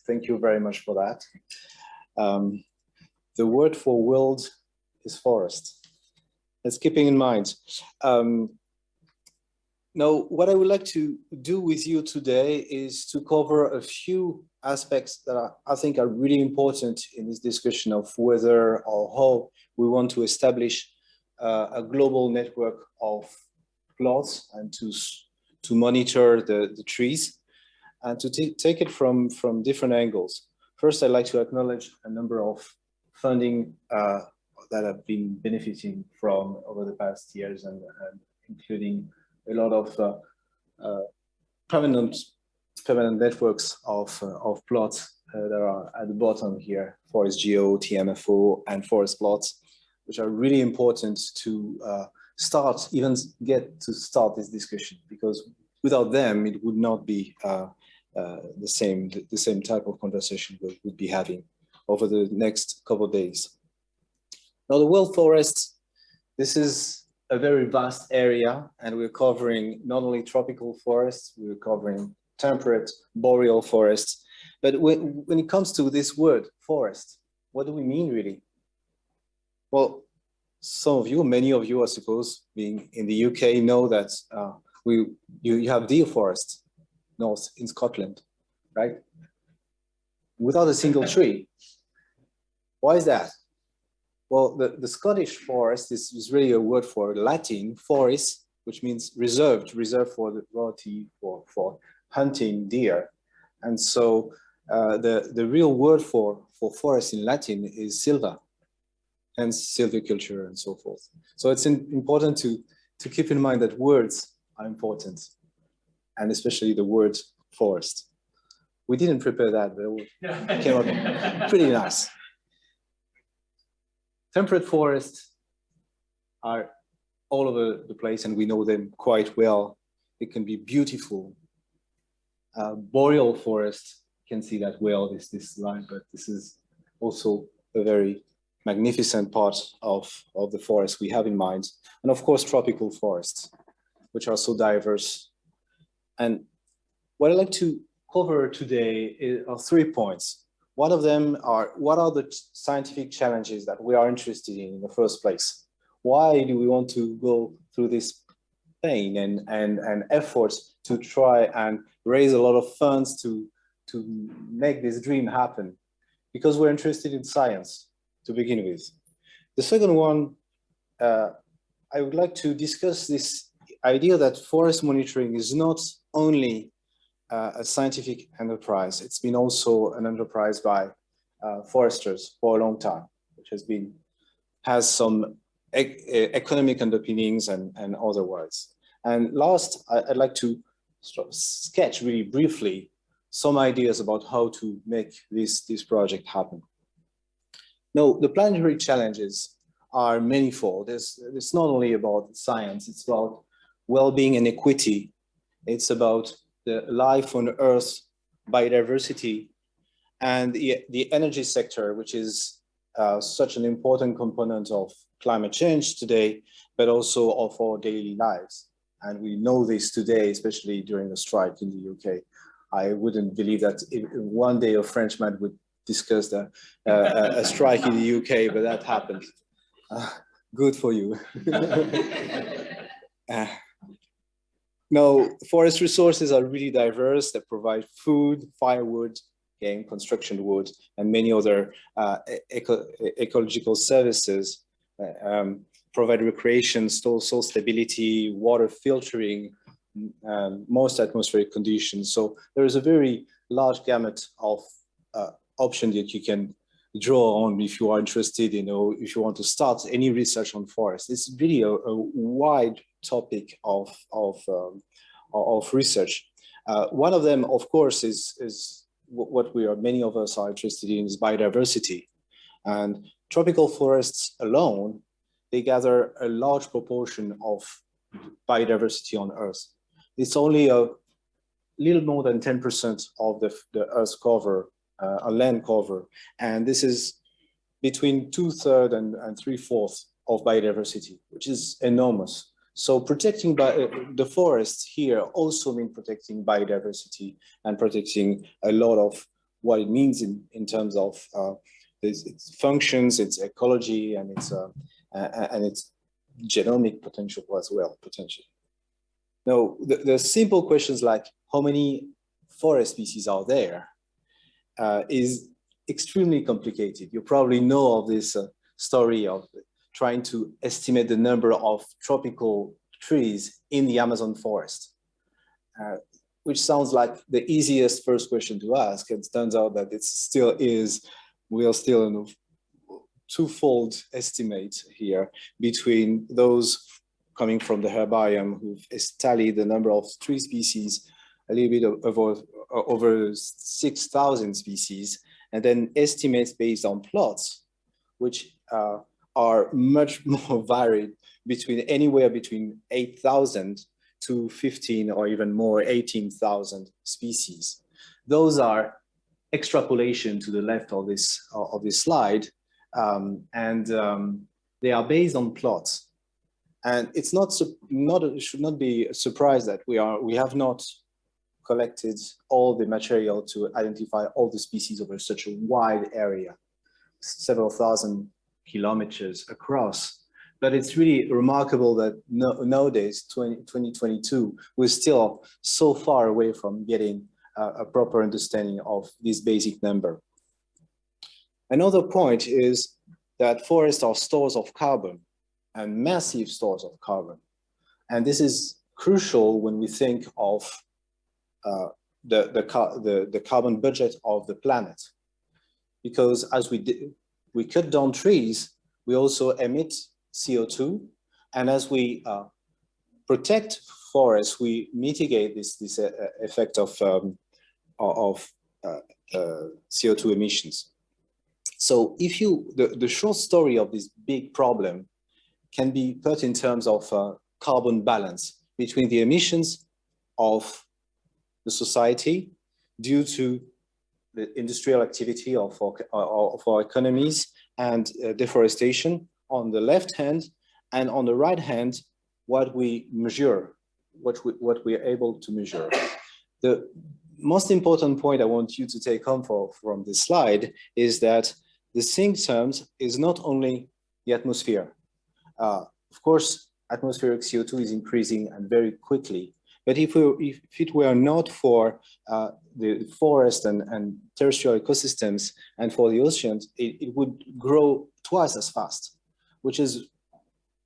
Thank you very much for that. The word for world is forest. Let's keeping in mind. Now, what I would like to do with you today is to cover a few aspects that I think are really important in this discussion of whether or how we want to establish a global network of plots and to monitor the trees and to take it from different angles. First, I'd like to acknowledge a number of funding that have been benefiting from over the past years and including a lot of permanent networks of plots that are at the bottom here, Forest Geo, TMFO, and forest plots, which are really important to start this discussion, because without them, it would not be the same type of conversation we would be having over the next couple of days. Now, the world forest, this is a very vast area, and we're covering not only tropical forests, we're covering temperate, boreal forests. But when it comes to this word, forest, what do we mean really? Well, some of you, many of you, I suppose, being in the UK, know that you have deer forest north in Scotland, right? Without a single tree. Why is that? Well, the Scottish forest is really a word for Latin, foris, which means reserved for the royalty for hunting deer. And so the real word for forest in Latin is silva, hence silviculture and so forth. So it's important to keep in mind that words are important, and especially the word forest. We didn't prepare that, but it came up pretty nice. Temperate forests are all over the place, and we know them quite well. It can be beautiful. Boreal forest, you can see that well, this line, but this is also a very magnificent part of the forest we have in mind. And of course, tropical forests, which are so diverse. And what I'd like to cover today are 3 points. One of them are, what are the scientific challenges that we are interested in the first place? Why do we want to go through this pain and efforts to try and raise a lot of funds to make this dream happen? Because we're interested in science to begin with. The second one, I would like to discuss this idea that forest monitoring is not only a scientific enterprise. It's been also an enterprise by foresters for a long time, which has some economic underpinnings and otherwise. And last, I'd like to sketch really briefly some ideas about how to make this project happen. Now, the planetary challenges are manifold. It's not only about science, it's about well-being and equity. It's about the life on Earth, biodiversity, and the energy sector, which is such an important component of climate change today, but also of our daily lives. And we know this today, especially during the strike in the UK. I wouldn't believe that one day a Frenchman would discuss a strike in the UK, but that happened. Good for you. No, forest resources are really diverse. They provide food, firewood, game, construction wood, and many other ecological services. Provide recreation, soil stability, water filtering, most atmospheric conditions. So there is a very large gamut of options that you can draw on if you are interested in, or if you want to start any research on forests. It's really a wide topic of research. One of them, of course, is what many of us are interested in, is biodiversity. And tropical forests alone, they gather a large proportion of biodiversity on Earth. It's only a little more than 10% of the Earth's cover, land cover. And this is between 2/3 and 3/4 of biodiversity, which is enormous. So protecting the forests here also means protecting biodiversity and protecting a lot of what it means in terms of its functions, its ecology, and its genomic potential as well, potentially. Now, the simple questions like how many forest species are there is extremely complicated. You probably know of this story of trying to estimate the number of tropical trees in the Amazon forest, which sounds like the easiest first question to ask. It turns out that it still is, we are still in a twofold estimate here between those coming from the herbarium who've tallied the number of tree species, a little bit over 6,000 species, and then estimates based on plots, which are much more varied, anywhere between 8,000 to 15 or even more 18,000 species. Those are extrapolation to the left of this slide, and they are based on plots. And it's it should not be a surprise that we have not collected all the material to identify all the species over such a wide area, several thousand kilometers across. But it's really remarkable that nowadays, 2022, we're still so far away from getting a proper understanding of this basic number. Another point is that forests are stores of carbon, and massive stores of carbon. And this is crucial when we think of the carbon budget of the planet. Because as we cut down trees, we also emit CO2. And as we protect forests, we mitigate this effect of CO2 emissions. So if the short story of this big problem can be put in terms of carbon balance between the emissions of the society due to the industrial activity of our economies and deforestation on the left hand, and on the right hand, what we measure, what we are able to measure. The most important point I want you to take home from this slide is that the sink terms is not only the atmosphere. Of course, atmospheric CO2 is increasing and very quickly. But if it were not for the forest and terrestrial ecosystems and for the oceans, it would grow twice as fast, which is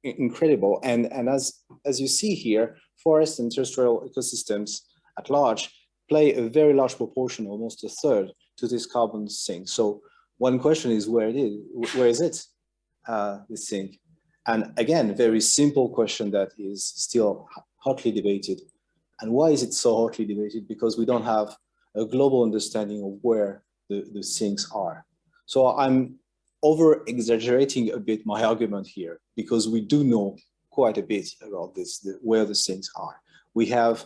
incredible. And as you see here, forest and terrestrial ecosystems at large play a very large proportion, almost a third, to this carbon sink. So one question is where is it, this sink? And again, very simple question that is still hotly debated. And why is it so hotly debated? Because we don't have a global understanding of where the sinks are. So I'm over-exaggerating a bit my argument here, because we do know quite a bit about this, where the sinks are. We have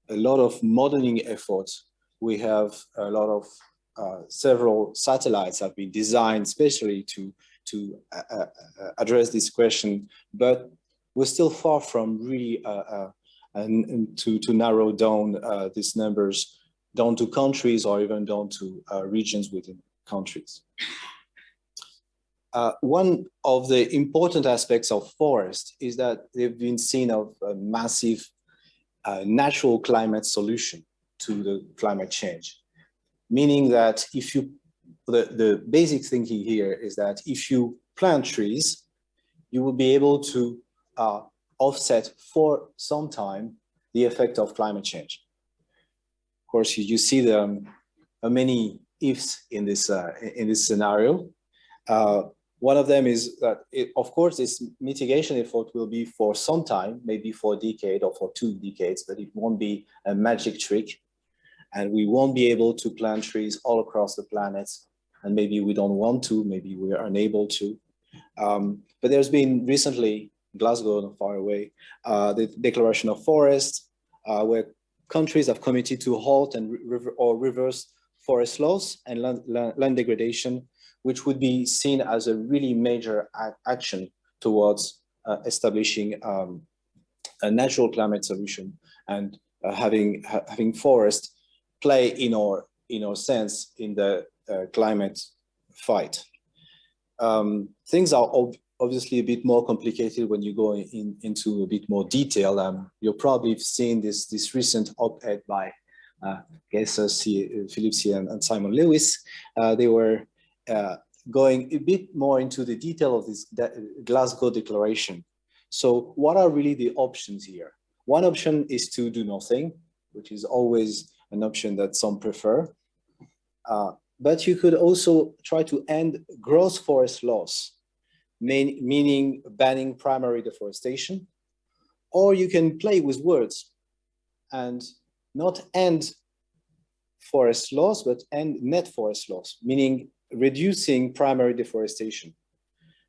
a lot of modeling efforts. We have a lot of several satellites have been designed especially to address this question, but we're still far from really to narrow down these numbers down to countries or even down to regions within countries. One of the important aspects of forest is that they've been seen as a massive natural climate solution to the climate change. Meaning that if you, the basic thinking here is that if you plant trees, you will be able to offset for some time the effect of climate change. Of course, you see the many ifs in this scenario. One of them is that, of course, this mitigation effort will be for some time, maybe for a decade or for 2 decades, but it won't be a magic trick. And we won't be able to plant trees all across the planet. And maybe we don't want to, maybe we are unable to. But there's been recently, Glasgow, not far away, the declaration of forests, where countries have committed to halt and reverse forest loss and land degradation, which would be seen as a really major action towards establishing a natural climate solution and having forests play in our in our sense in the climate fight. Things are obviously a bit more complicated when you go into a bit more detail. You'll probably seen this recent op-ed by Philip C. and Simon Lewis. They were going a bit more into the detail of this Glasgow Declaration. So what are really the options here? One option is to do nothing, which is always an option that some prefer. But you could also try to end gross forest loss, meaning banning primary deforestation, or you can play with words and not end forest loss, but end net forest loss, meaning reducing primary deforestation.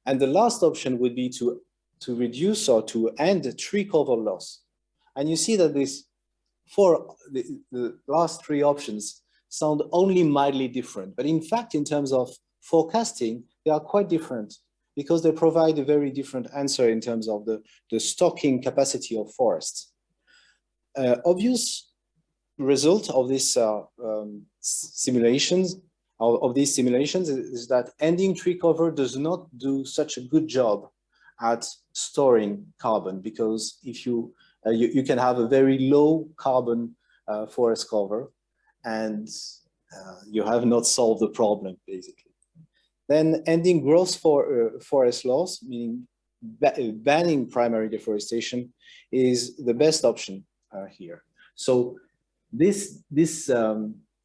And the last option would be to reduce or to end tree cover loss. And you see that the last three options sound only mildly different, but in fact, in terms of forecasting, they are quite different because they provide a very different answer in terms of the stocking capacity of forests. Obvious result of this simulations is that ending tree cover does not do such a good job at storing carbon, because if you can have a very low carbon forest cover, and you have not solved the problem, basically. Then ending gross forest loss, meaning banning primary deforestation, is the best option here. So these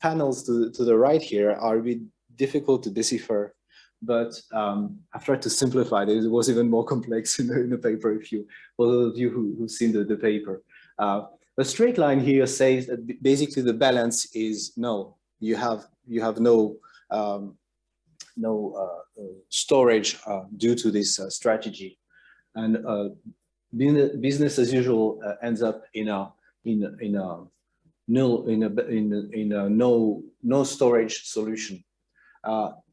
panels to the right here are a bit difficult to decipher, but I've tried to simplify it. It was even more complex in the paper, for those of you who've seen the paper. The straight line here says that basically the balance is no. You have no storage due to this strategy, and business as usual ends up in a no storage solution.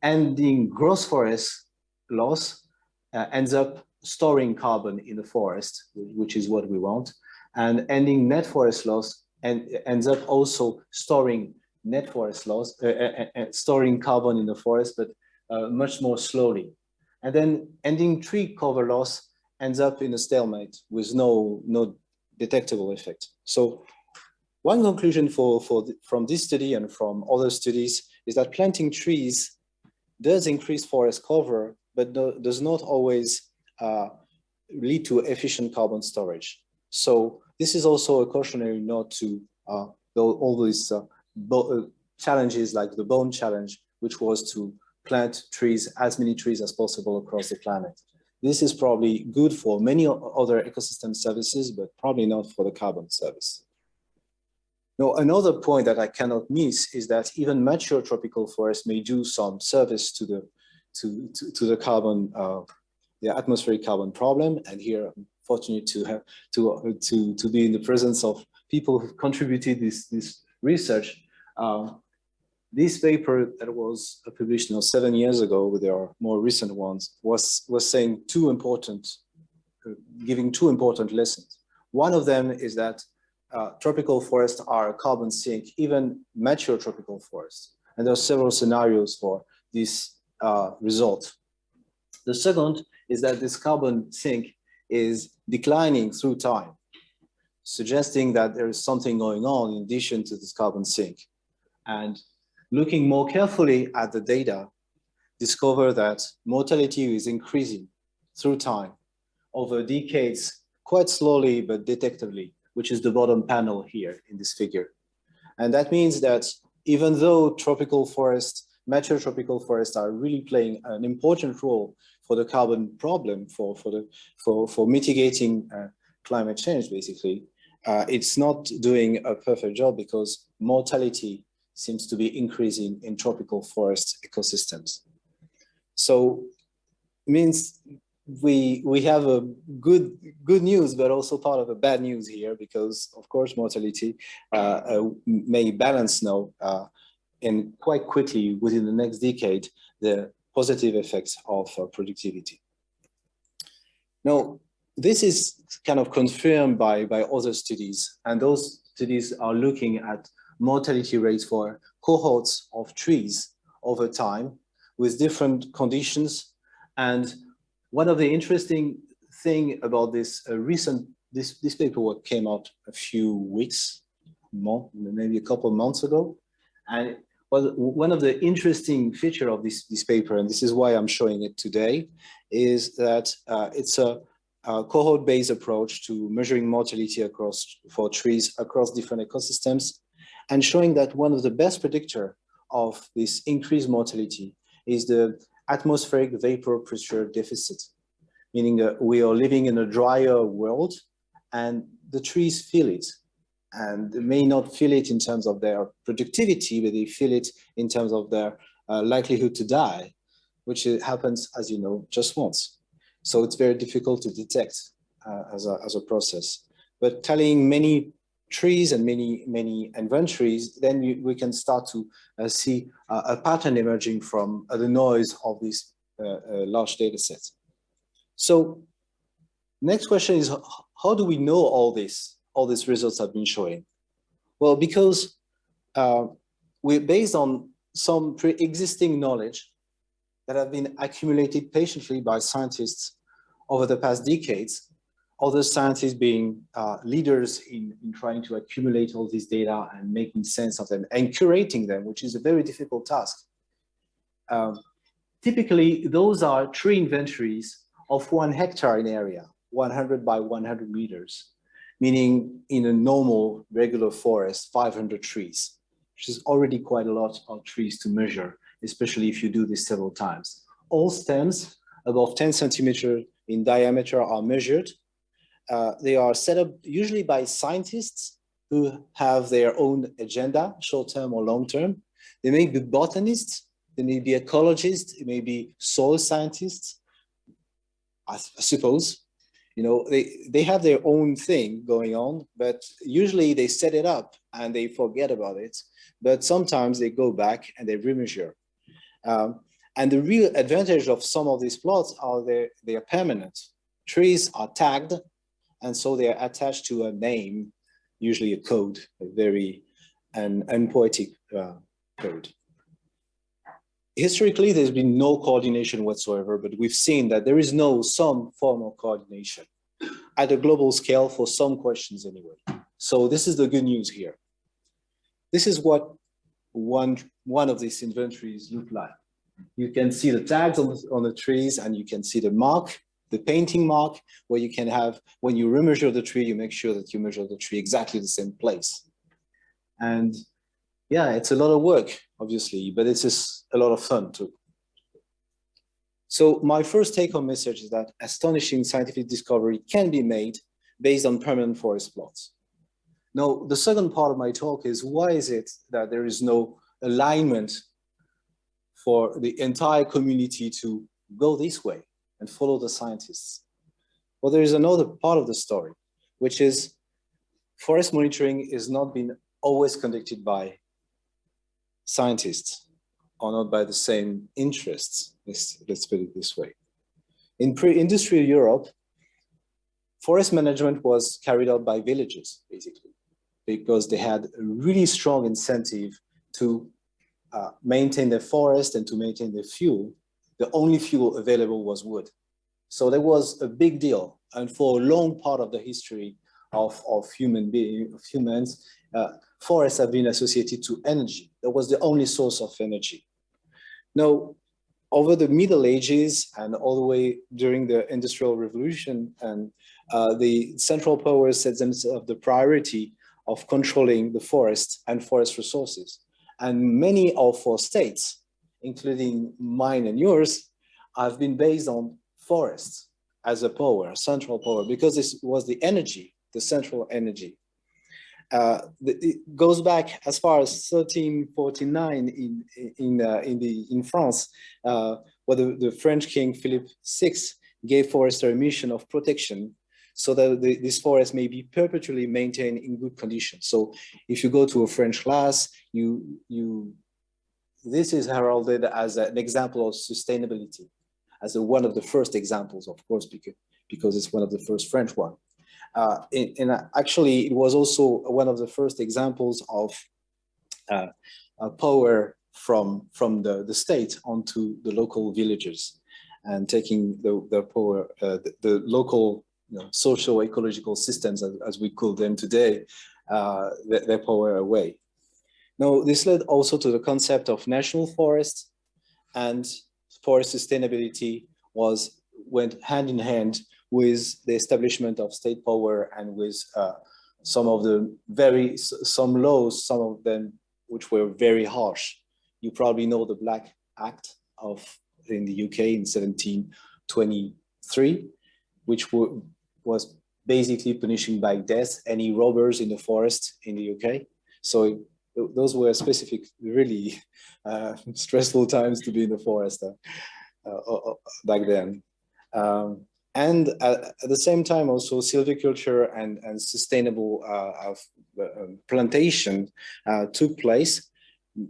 Ending gross forest loss ends up storing carbon in the forest, which is what we want. And ending net forest loss ends up also storing net forest loss, storing carbon in the forest, but much more slowly. And then ending tree cover loss ends up in a stalemate with no detectable effect. So one conclusion from this study and from other studies is that planting trees does increase forest cover, but does not always lead to efficient carbon storage. So this is also a cautionary note to all these challenges, like the bone challenge, which was to plant trees, as many trees as possible across the planet. This is probably good for many other ecosystem services, but probably not for the carbon service. Now, another point that I cannot miss is that even mature tropical forests may do some service to the carbon, the atmospheric carbon problem. And here, I'm fortunate to be in the presence of people who contributed this research. This paper that was published 7 years ago, with our more recent ones, was saying giving two important lessons. One of them is that tropical forests are a carbon sink, even mature tropical forests. And there are several scenarios for this result. The second is that this carbon sink is declining through time, suggesting that there is something going on in addition to this carbon sink. And looking more carefully at the data, discover that mortality is increasing through time over decades, quite slowly but detectably, which is the bottom panel here in this figure. And that means that even though mature tropical forests are really playing an important role for the carbon problem, for mitigating climate change, basically, it's not doing a perfect job because mortality seems to be increasing in tropical forest ecosystems. So it means we have a good news, but also part of a bad news here, because of course mortality may balance now and quite quickly within the next decade the positive effects of productivity. Now, this is kind of confirmed by other studies, and those studies are looking at mortality rates for cohorts of trees over time with different conditions. And one of the interesting thing about this this paperwork came out a few weeks, maybe a couple of months ago. And one of the interesting feature of this paper, and this is why I'm showing it today, is that it's a cohort-based approach to measuring mortality for trees across different ecosystems, and showing that one of the best predictor of this increased mortality is the atmospheric vapor pressure deficit, meaning that we are living in a drier world and the trees feel it. And they may not feel it in terms of their productivity, but they feel it in terms of their likelihood to die, which happens, as you know, just once. So it's very difficult to detect as a process. But tallying many trees and many inventories, then we can start to see a pattern emerging from the noise of these large data sets. So next question is, how do we know all these results have been showing? Well, because we're based on some pre-existing knowledge that have been accumulated patiently by scientists over the past decades, other scientists being leaders in trying to accumulate all these data and making sense of them and curating them, which is a very difficult task. Typically, those are tree inventories of 1 hectare in area, 100 by 100 meters, meaning in a normal regular forest, 500 trees, which is already quite a lot of trees to measure, especially if you do this several times. All stems above 10 centimeters in diameter are measured. They are set up usually by scientists who have their own agenda, short-term or long-term. They may be botanists, they may be ecologists, it may be soil scientists, I suppose. You know, they have their own thing going on, but usually they set it up and they forget about it. But sometimes they go back and they remeasure. And the real advantage of some of these plots are they are permanent. Trees are tagged, and so they are attached to a name, usually a code, a very unpoetic code. Historically, there's been no coordination whatsoever, but we've seen that there is some form of coordination at a global scale for some questions anyway. So this is the good news here. This is what one of these inventories look like. You can see the tags on the trees, and you can see the mark, the painting mark, where you can have, when you remeasure the tree, you make sure that you measure the tree exactly the same place. And yeah, it's a lot of work, obviously, but it's just a lot of fun too. So my first take-home message is that astonishing scientific discovery can be made based on permanent forest plots. Now, the second part of my talk is, why is it that there is no alignment for the entire community to go this way and follow the scientists? Well, there is another part of the story, which is forest monitoring is not been always conducted by scientists, or not by the same interests. Let's put it this way. In pre-industrial Europe, forest management was carried out by villages, basically, because they had a really strong incentive to maintain their forest and to maintain their fuel. The only fuel available was wood. So there was a big deal. And for a long part of the history of humans, forests have been associated to energy. That was the only source of energy. Now, over the Middle Ages and all the way during the Industrial Revolution, and the central powers set themselves the priority of controlling the forest and forest resources. And many of our states, including mine and yours, have been based on forests as a power, a central power, because this was the energy, the central energy. It goes back as far as 1349 in France, where the French King Philip VI gave forestry a mission of protection, so that this forest may be perpetually maintained in good condition. So if you go to a French class, this is heralded as an example of sustainability, as one of the first examples, of course, because it's one of the first French one. And actually, it was also one of the first examples of power from the state onto the local villages, and taking the power, the local social ecological systems, as we call them today, their power away. Now, this led also to the concept of national forests, and forest sustainability went hand in hand with the establishment of state power and with some of the some laws, some of them which were very harsh. You probably know the Black Act in the UK in 1723, which was basically punishing by death any robbers in the forest in the UK. So those were specific, really stressful times to be in the forest back then. And at the same time, also silviculture and sustainable plantation took place,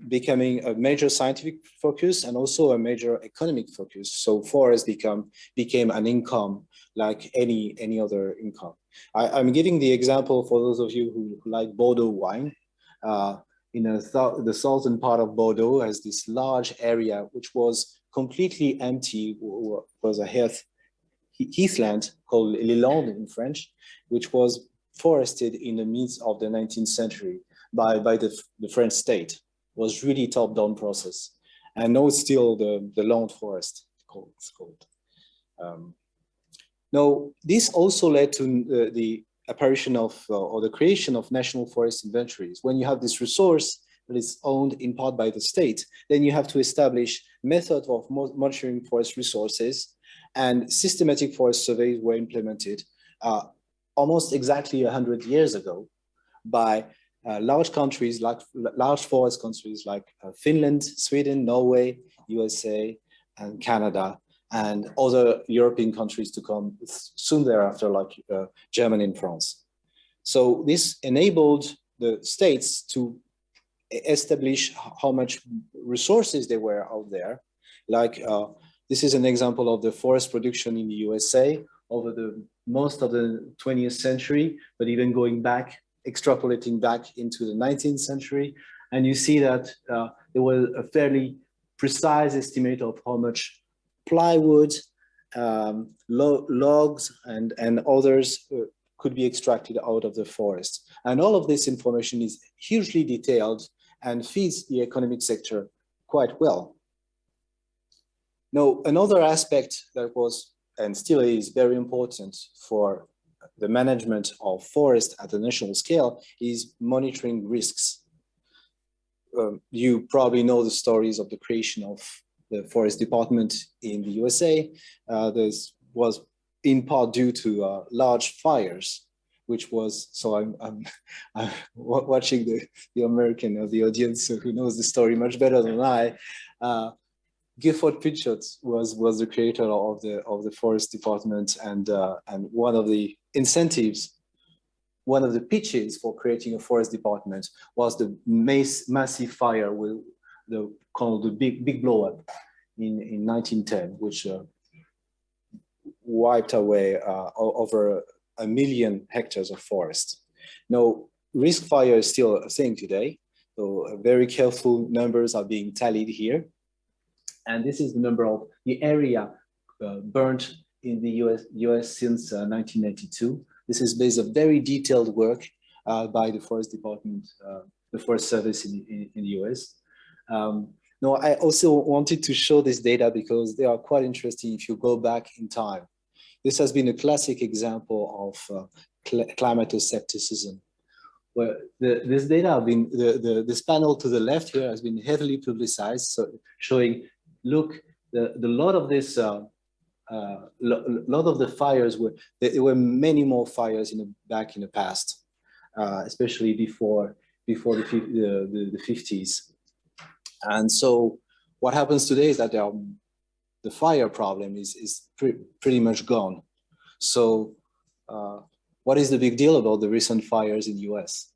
becoming a major scientific focus and also a major economic focus. So forest became an income like any other income. I'm giving the example for those of you who like Bordeaux wine. In the southern part of Bordeaux has this large area which was completely empty, was a heathland called Les Landes in French, which was forested in the midst of the 19th century by the French state. It was really top-down process. And now it's still the Landes forest, it's called. Now, this also led to the apparition of, or the creation of national forest inventories. When you have this resource that is owned in part by the state, then you have to establish methods of monitoring forest resources, and systematic forest surveys were implemented almost exactly 100 years ago by large countries, like large forest countries like Finland, Sweden, Norway, USA, and Canada, and other European countries to come soon thereafter, like Germany and France. So this enabled the states to establish how much resources there were out there. Like this is an example of the forest production in the USA over most of the 20th century, but even going back, extrapolating back into the 19th century. And you see that there was a fairly precise estimate of how much plywood, logs, and others could be extracted out of the forest. And all of this information is hugely detailed and feeds the economic sector quite well. Now, another aspect that was and still is very important for the management of forest at the national scale is monitoring risks. You probably know the stories of the creation of the forest department in the USA. This was in part due to large fires, which was, so I'm watching the American of the audience who knows the story much better than I. Gifford Pinchot was the creator of the forest department, and one of the incentives, one of the pitches for creating a forest department was the massive fire with called the big blow up in 1910, which wiped away over 1 million hectares of forest. Now, risk fire is still a thing today, so very careful numbers are being tallied here. And this is the number of the area burnt in the US since 1992. This is based on very detailed work by the Forest Department, the Forest Service in the US. Now, I also wanted to show this data because they are quite interesting if you go back in time. This has been a classic example of climato-scepticism, where this data have been, this panel to the left here has been heavily publicized, so showing, look, the lot of this, lot of the fires there were many more fires back in the past, especially before the 50s. And so what happens today is that the fire problem is pretty much gone. So what is the big deal about the recent fires in the US?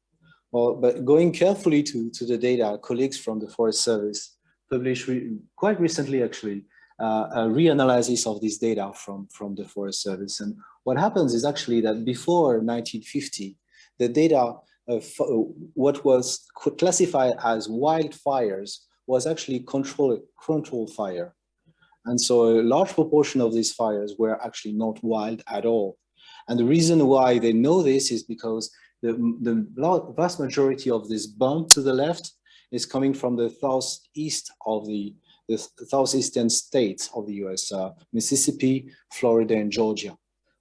Well, but going carefully to the data, colleagues from the Forest Service published quite recently, actually, a reanalysis of this data from the Forest Service. And what happens is actually that before 1950, the data what was classified as wildfires was actually controlled fire. And so a large proportion of these fires were actually not wild at all. And the reason why they know this is because the vast majority of this bump to the left is coming from the southeast of the southeastern states of the US, Mississippi, Florida, and Georgia,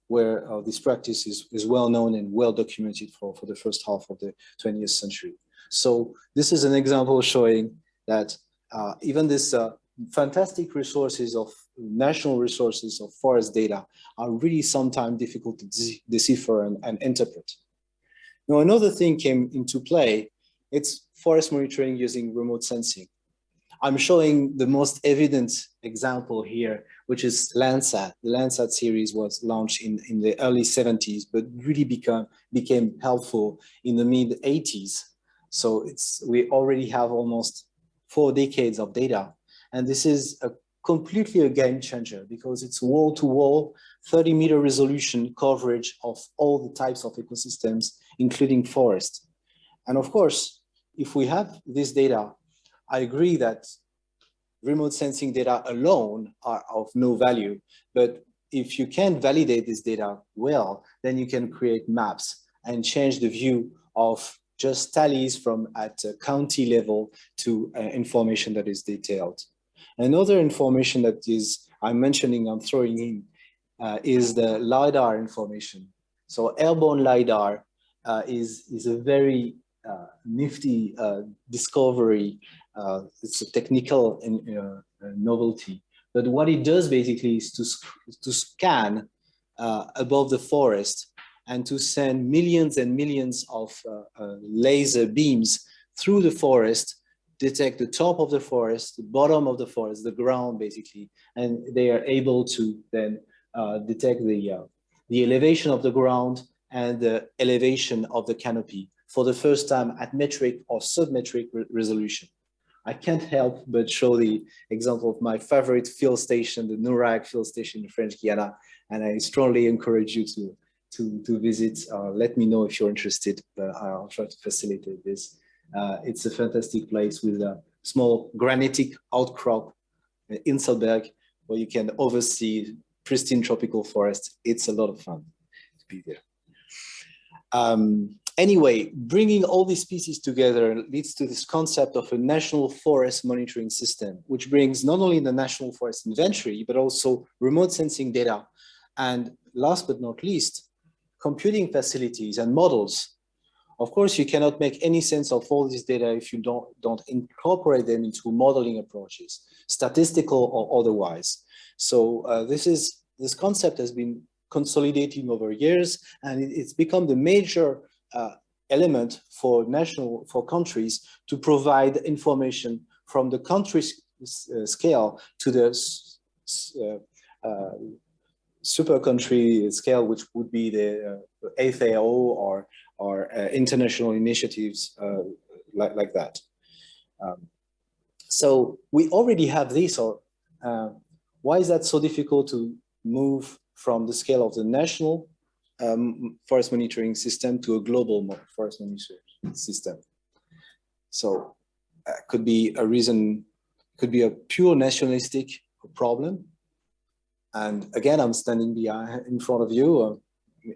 where this practice is well known and well documented for the first half of the 20th century. So this is an example showing that even this fantastic resources of national resources of forest data are really sometimes difficult to decipher and interpret. Now, another thing came into play. It's forest monitoring using remote sensing. I'm showing the most evident example here, which is Landsat. The Landsat series was launched in the early 70s, but really became helpful in the mid 80s. So we already have almost 4 decades of data. And this is completely a game changer because it's wall-to-wall, 30-meter resolution coverage of all the types of ecosystems, including forest. And of course, if we have this data, I agree that remote sensing data alone are of no value. But if you can validate this data well, then you can create maps and change the view of just tallies from at a county level to information that is detailed. Another information that I'm throwing in, is the LiDAR information. So airborne LiDAR is a very nifty discovery. It's a technical novelty. But what it does basically is to scan above the forest and to send millions and millions of laser beams through the forest, detect the top of the forest, the bottom of the forest, the ground basically, and they are able to then detect the elevation of the ground and the elevation of the canopy for the first time at metric or submetric resolution. I can't help but show the example of my favorite field station, the Nourag field station in French Guiana, and I strongly encourage you to visit. Let me know if you're interested, but I'll try to facilitate this. It's a fantastic place with a small granitic outcrop in Inselberg, where you can oversee pristine tropical forest. It's a lot of fun to be there. Anyway, bringing all these pieces together leads to this concept of a national forest monitoring system, which brings not only the national forest inventory, but also remote sensing data. And last but not least, computing facilities and models. Of course, you cannot make any sense of all this data if you don't incorporate them into modeling approaches, statistical or otherwise. So this concept has been consolidating over years, and it's become the major element for countries to provide information from the country's scale to the super country scale, which would be the FAO or international initiatives like that. So we already have this, or why is that so difficult to move from the scale of the national forest monitoring system to a global forest monitoring system? So could be a reason, could be a pure nationalistic problem. And again, I'm standing in front of you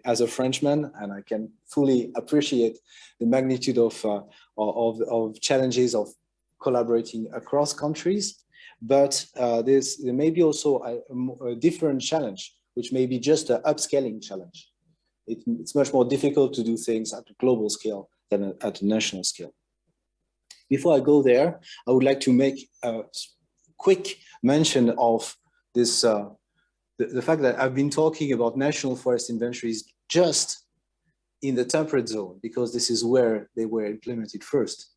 as a Frenchman, and I can fully appreciate the magnitude of challenges of collaborating across countries. But there may be also a different challenge, which may be just an upscaling challenge. It's much more difficult to do things at a global scale than at a national scale. Before I go there, I would like to make a quick mention of this, the fact that I've been talking about national forest inventories just in the temperate zone, because this is where they were implemented first.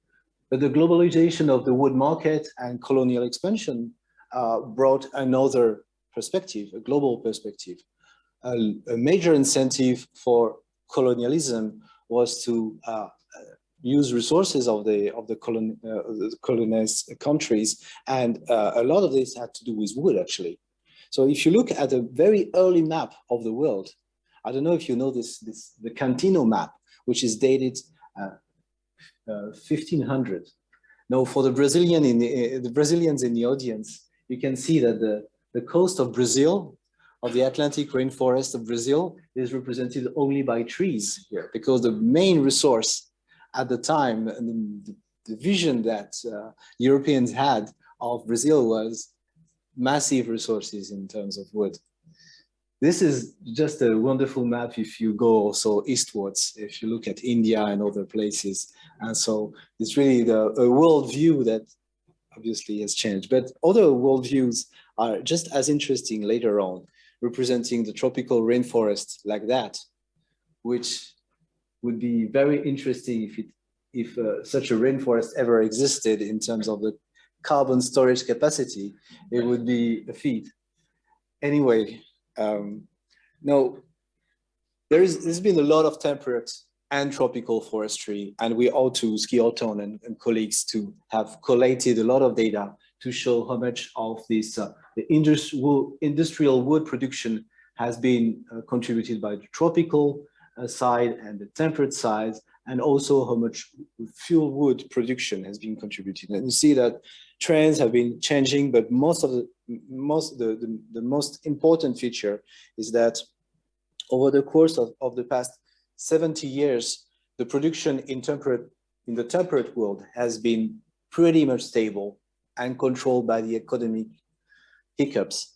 But the globalization of the wood market and colonial expansion brought another perspective, a global perspective. A major incentive for colonialism was to use resources of the colonized countries, and a lot of this had to do with wood, actually. So if you look at a very early map of the world, I don't know if you know the Cantino map, which is dated 1500. Now, for the Brazilian the Brazilians in the audience, you can see that the coast of Brazil, of the Atlantic rainforest of Brazil, is represented only by trees here, because the main resource at the time, and the vision that Europeans had of Brazil was massive resources in terms of wood. This is just a wonderful map if you go also eastwards, if you look at India and other places. And so it's really a world view that obviously has changed, but other worldviews are just as interesting later on, representing the tropical rainforest like that, which would be very interesting if such a rainforest ever existed in terms of the carbon storage capacity. It would be a feat. Anyway, no, there's been a lot of temperate and tropical forestry, and we owe to Skilton and colleagues to have collated a lot of data to show how much of this the industrial wood production has been contributed by the tropical side and the temperate side, and also how much fuel wood production has been contributed. And you see that trends have been changing, but the most important feature is that over the course of the past 70 years, the production in the temperate world has been pretty much stable and controlled by the economic hiccups.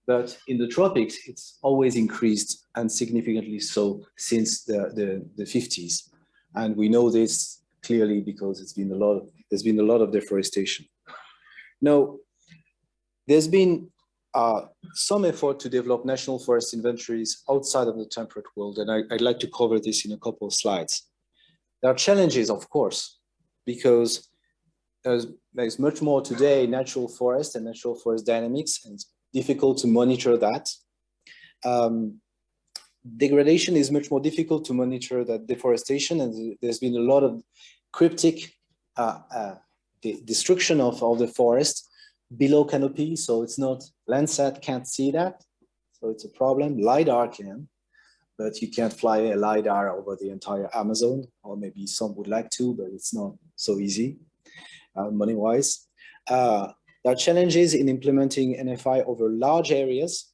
But in the tropics, it's always increased, and significantly so since the 50s. And we know this clearly because there's been a lot of deforestation. Now, there's been some effort to develop national forest inventories outside of the temperate world, and I'd like to cover this in a couple of slides. There are challenges, of course, because there's much more today natural forest and natural forest dynamics, and it's difficult to monitor that. Degradation is much more difficult to monitor than deforestation, and there's been a lot of cryptic destruction of the forest below canopy, so it's not, Landsat can't see that, so it's a problem. LiDAR can, but you can't fly a LiDAR over the entire Amazon, or maybe some would like to, but it's not so easy, money-wise. There are challenges in implementing NFI over large areas,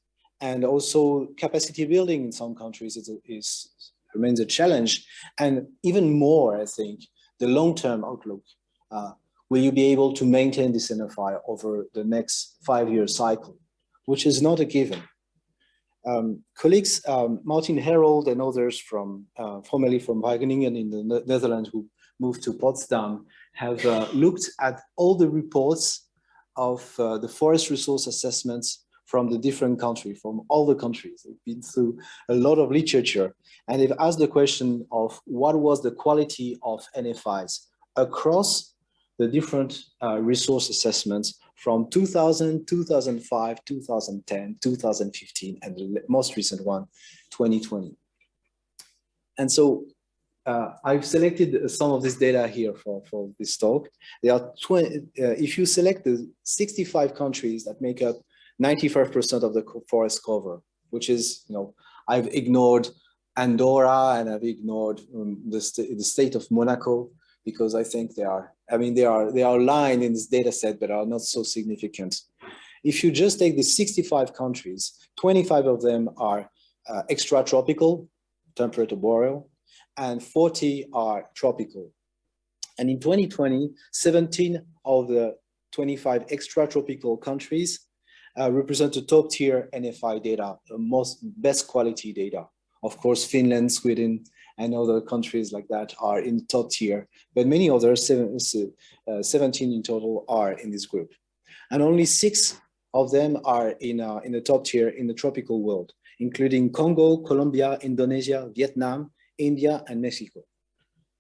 and also capacity building in some countries remains a challenge. And even more, I think, the long-term outlook. Will you be able to maintain this NFI over the next 5-year cycle, which is not a given. Colleagues, Martin Herold and others formerly from Wageningen in the Netherlands, who moved to Potsdam, have looked at all the reports of the forest resource assessments from the different countries, from all the countries. They've been through a lot of literature, and they've asked the question of what was the quality of NFIs across the different resource assessments from 2000, 2005, 2010, 2015, and the most recent one, 2020. And so I've selected some of this data here for this talk. There are if you select the 65 countries that make up 95% of the forest cover, which is, I've ignored Andorra and I've ignored the state of Monaco, because I think they are aligned in this data set, but are not so significant. If you just take the 65 countries, 25 of them are extratropical, temperate or boreal, and 40 are tropical. And in 2020, 17 of the 25 extratropical countries represent the top tier NFI data, the best quality data. Of course, Finland, Sweden, and other countries like that are in top tier, but many others, 17 in total, are in this group. And only 6 of them are in the top tier in the tropical world, including Congo, Colombia, Indonesia, Vietnam, India, and Mexico.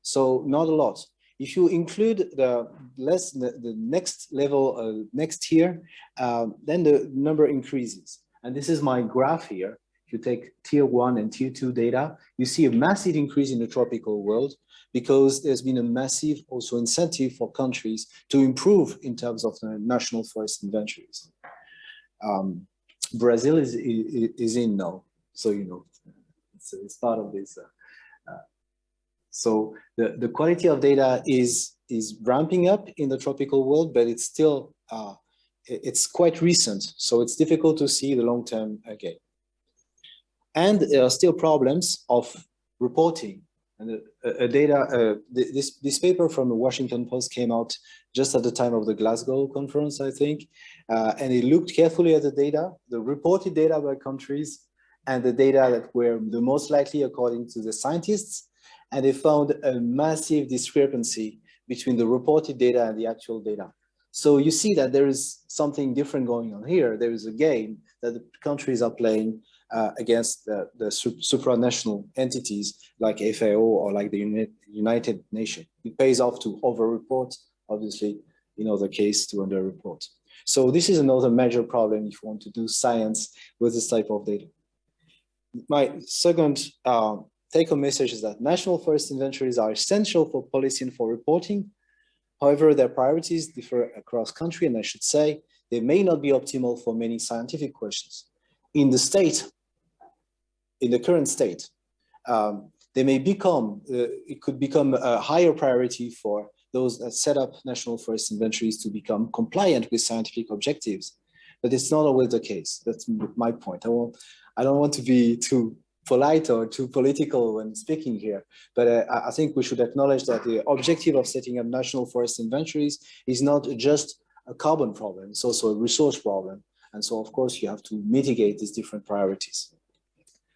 So not a lot. If you include the next level, next tier, then the number increases. And this is my graph here. If you take tier 1 and tier 2 data, you see a massive increase in the tropical world, because there's been a massive also incentive for countries to improve in terms of the national forest inventories. Brazil is in now, so it's part of this So the quality of data is ramping up in the tropical world, but it's still, it's quite recent. So it's difficult to see the long-term gain. And there are still problems of reporting. And this paper from the Washington Post came out just at the time of the Glasgow conference, I think. And it looked carefully at the data, the reported data by countries, and the data that were the most likely according to the scientists. And they found a massive discrepancy between the reported data and the actual data. So you see that there is something different going on here. There is a game that the countries are playing against the supranational entities like FAO or like the United Nations. It pays off to over-report, obviously, in other cases to under-report. So this is another major problem if you want to do science with this type of data. My second take-home message is that national forest inventories are essential for policy and for reporting. However, their priorities differ across country, and I should say they may not be optimal for many scientific questions. In the current state, they may become, it could become a higher priority for those that set up national forest inventories to become compliant with scientific objectives. But it's not always the case. That's my point. I don't want to be too polite or too political when speaking here, but I think we should acknowledge that the objective of setting up national forest inventories is not just a carbon problem, it's also a resource problem. And so, of course, you have to mitigate these different priorities.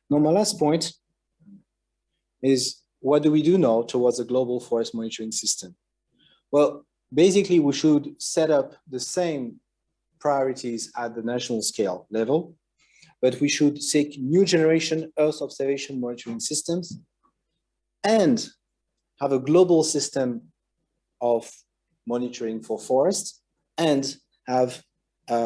Now, my last point is, what do we do now towards a global forest monitoring system? Well, basically, we should set up the same priorities at the national scale level, but we should seek new generation Earth observation monitoring systems and have a global system of monitoring for forests and have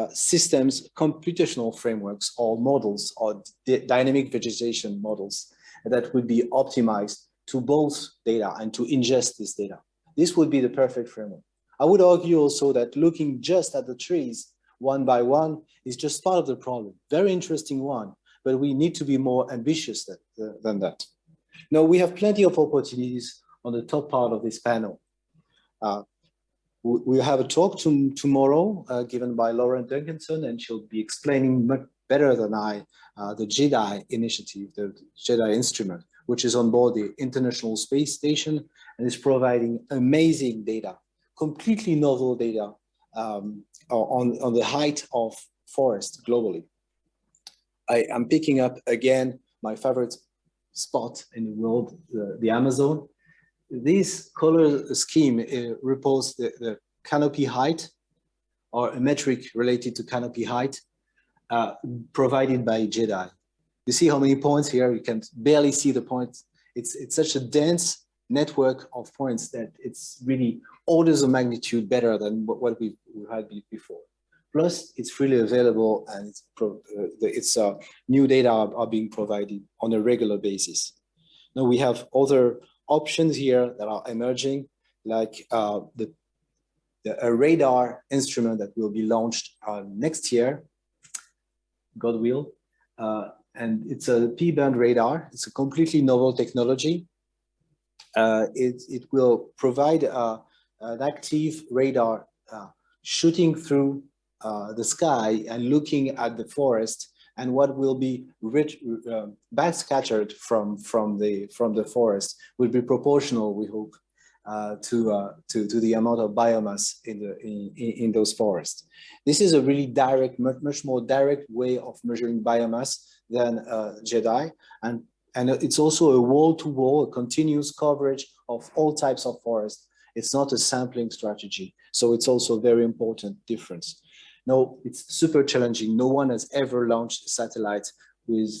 systems, computational frameworks or models or dynamic vegetation models that would be optimized to both data and to ingest this data. This would be the perfect framework. I would argue also that looking just at the trees one by one is just part of the problem. Very interesting one, but we need to be more ambitious than that. Now, we have plenty of opportunities on the top part of this panel. We have a talk tomorrow given by Lauren Duncanson, and she'll be explaining much better than I the GEDI initiative, the GEDI instrument, which is on board the International Space Station and is providing amazing data, completely novel data on the height of forest globally. I am picking up again my favorite spot in the world, the Amazon. This color scheme reports the canopy height, or a metric related to canopy height provided by GEDI. You see how many points here? You can barely see the points. It's such a dense network of points that it's really orders of magnitude better than what we had before. Plus, it's freely available, and new data are being provided on a regular basis. Now we have other options here that are emerging, like a radar instrument that will be launched next year, God will. And it's a P-band radar. It's a completely novel technology. It will provide an active radar shooting through the sky and looking at the forest, and what will be backscattered from the forest will be proportional, we hope, to the amount of biomass in those forests. This is a really direct, much more direct way of measuring biomass than GEDI, and it's also a wall-to-wall, a continuous coverage of all types of forests. It's not a sampling strategy, so it's also a very important difference. No, it's super challenging. No one has ever launched a satellite with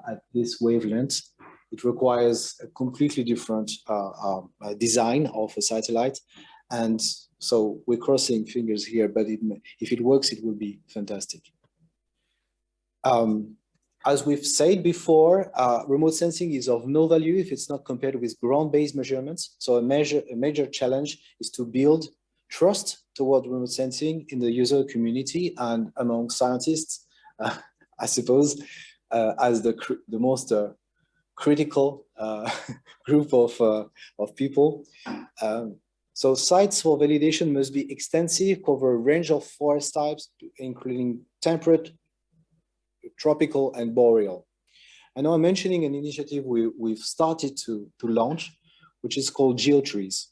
at this wavelength. It requires a completely different design of a satellite. And so we're crossing fingers here, but if it works, it will be fantastic. As we've said before, remote sensing is of no value if it's not compared with ground-based measurements. So a major challenge is to build trust toward remote sensing in the user community and among scientists, I suppose, as the most critical group of people. So sites for validation must be extensive, cover a range of forest types, including temperate, tropical, and boreal. I know I'm mentioning an initiative we've started to launch, which is called GEO-TREES.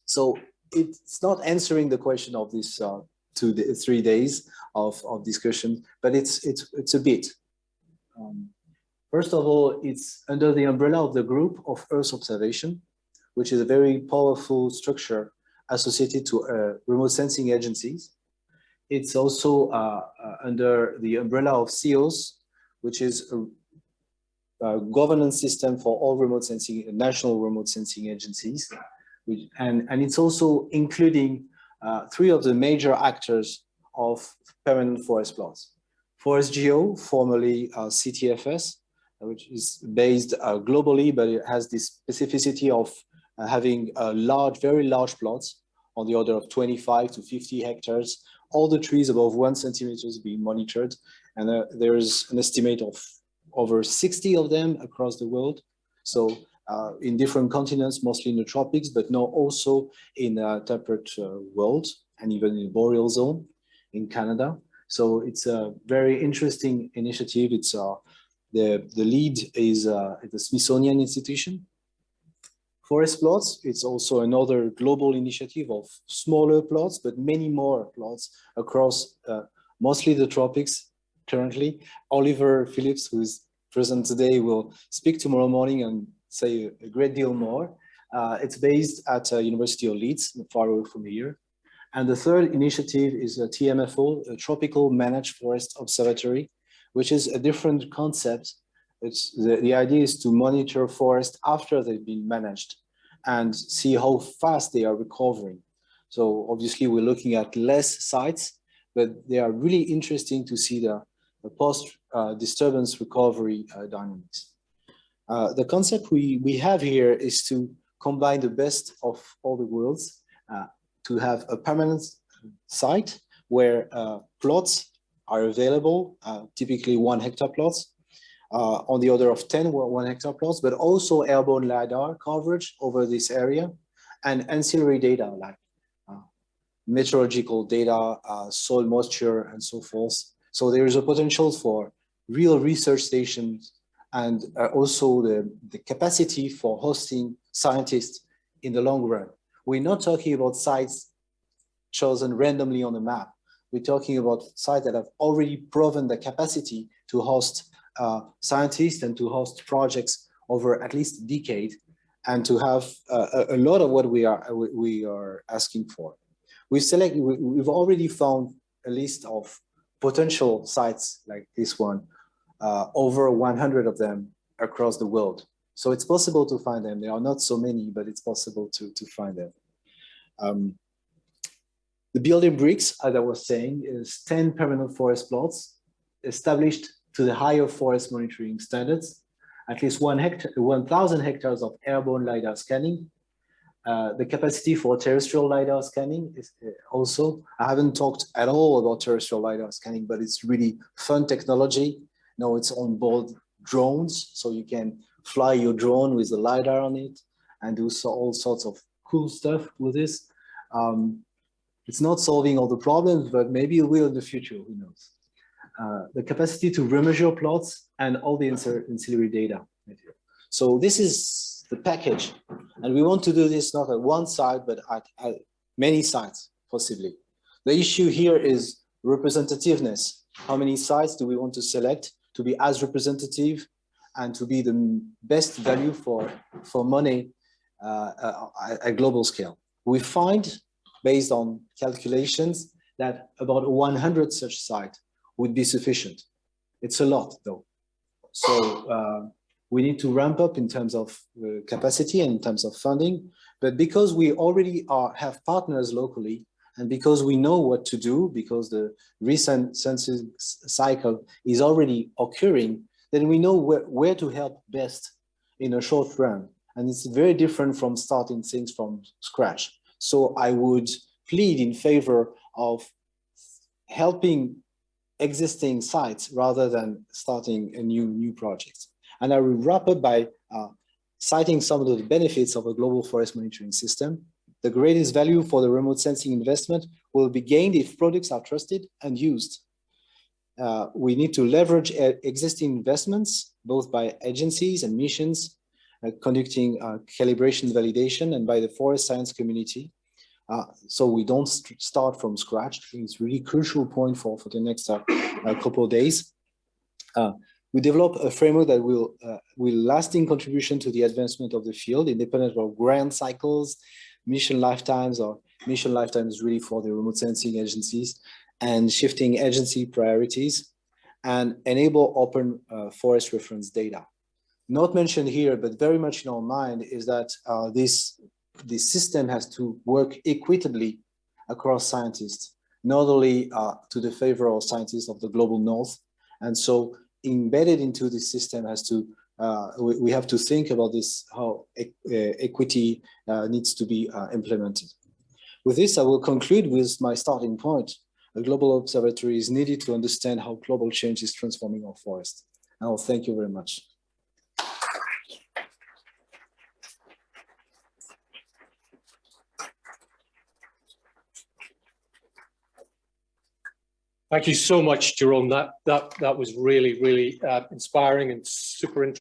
So it's not answering the question of this 3 days of discussion, but it's a bit. First of all, it's under the umbrella of the group of Earth observation, which is a very powerful structure associated to remote sensing agencies. It's also under the umbrella of CEOs, which is a governance system for all remote sensing, national remote sensing agencies. And it's also including 3 of the major actors of permanent forest plots. Forest Geo, formerly CTFS, which is based globally, but it has this specificity of having very large plots on the order of 25 to 50 hectares, all the trees above 1 centimeter being monitored. And there's an estimate of over 60 of them across the world. So in different continents, mostly in the tropics, but now also in temperate world and even in the boreal zone in Canada. So it's a very interesting initiative. It's the lead is at the Smithsonian Institution. Forest plots, it's also another global initiative of smaller plots, but many more plots across mostly the tropics currently. Oliver Phillips, who is present today, will speak tomorrow morning and say a great deal more. It's based at University of Leeds, far away from here. And the third initiative is a TMFO, a Tropical Managed Forest Observatory, which is a different concept. The idea is to monitor forests after they've been managed and see how fast they are recovering. So obviously we're looking at less sites, but they are really interesting to see the post-disturbance recovery dynamics. The concept we have here is to combine the best of all the worlds, to have a permanent site where plots are available, typically 1 hectare plots, on the order of 10 1 hectare plots, but also airborne LiDAR coverage over this area and ancillary data like meteorological data, soil moisture, and so forth. So there is a potential for real research stations and also the capacity for hosting scientists in the long run. We're not talking about sites chosen randomly on a map. We're talking about sites that have already proven the capacity to host scientists and to host projects over at least a decade, and to have a lot of what we are asking for. We've already found a list of potential sites like this one, over 100 of them across the world. So it's possible to find them. There are not so many, but it's possible to find them. The building bricks, as I was saying, is 10 permanent forest plots established to the higher forest monitoring standards, at least 1,000 hectares of airborne LiDAR scanning. The capacity for terrestrial LiDAR scanning is also, I haven't talked at all about terrestrial LiDAR scanning, but it's really fun technology. Now it's on board drones, so you can fly your drone with the LiDAR on it and do all sorts of cool stuff with this. It's not solving all the problems, but maybe it will in the future, who knows. The capacity to remeasure plots and all the ancillary data. So this is the package. And we want to do this not at one site, but at many sites, possibly. The issue here is representativeness. How many sites do we want to select to be as representative and to be the best value for money at global scale? We find, based on calculations, that about 100 such sites would be sufficient. It's a lot, though. So we need to ramp up in terms of capacity and in terms of funding. But because we already have partners locally, and because we know what to do, because the recent census cycle is already occurring, then we know where to help best in a short run. And it's very different from starting things from scratch. So I would plead in favor of helping existing sites rather than starting a new project. And I will wrap up by citing some of the benefits of a global forest monitoring system. The greatest value for the remote sensing investment will be gained if products are trusted and used. We need to leverage existing investments, both by agencies and missions, conducting calibration validation, and by the forest science community. So we don't start from scratch. I think it's a really crucial point for the next couple of days. We develop a framework that will lasting contribution to the advancement of the field, independent of grant cycles, mission lifetimes, or mission lifetimes really for the remote sensing agencies, and shifting agency priorities, and enable open forest reference data. Not mentioned here, but very much in our mind, is that this system has to work equitably across scientists, not only to the favor of scientists of the global north. And so embedded into this system has to, we have to think about this, how equity needs to be implemented. With this, I will conclude with my starting point. A global observatory is needed to understand how global change is transforming our forest. And I'll thank you very much. Thank you so much, Jerome. That was really, really inspiring and super interesting.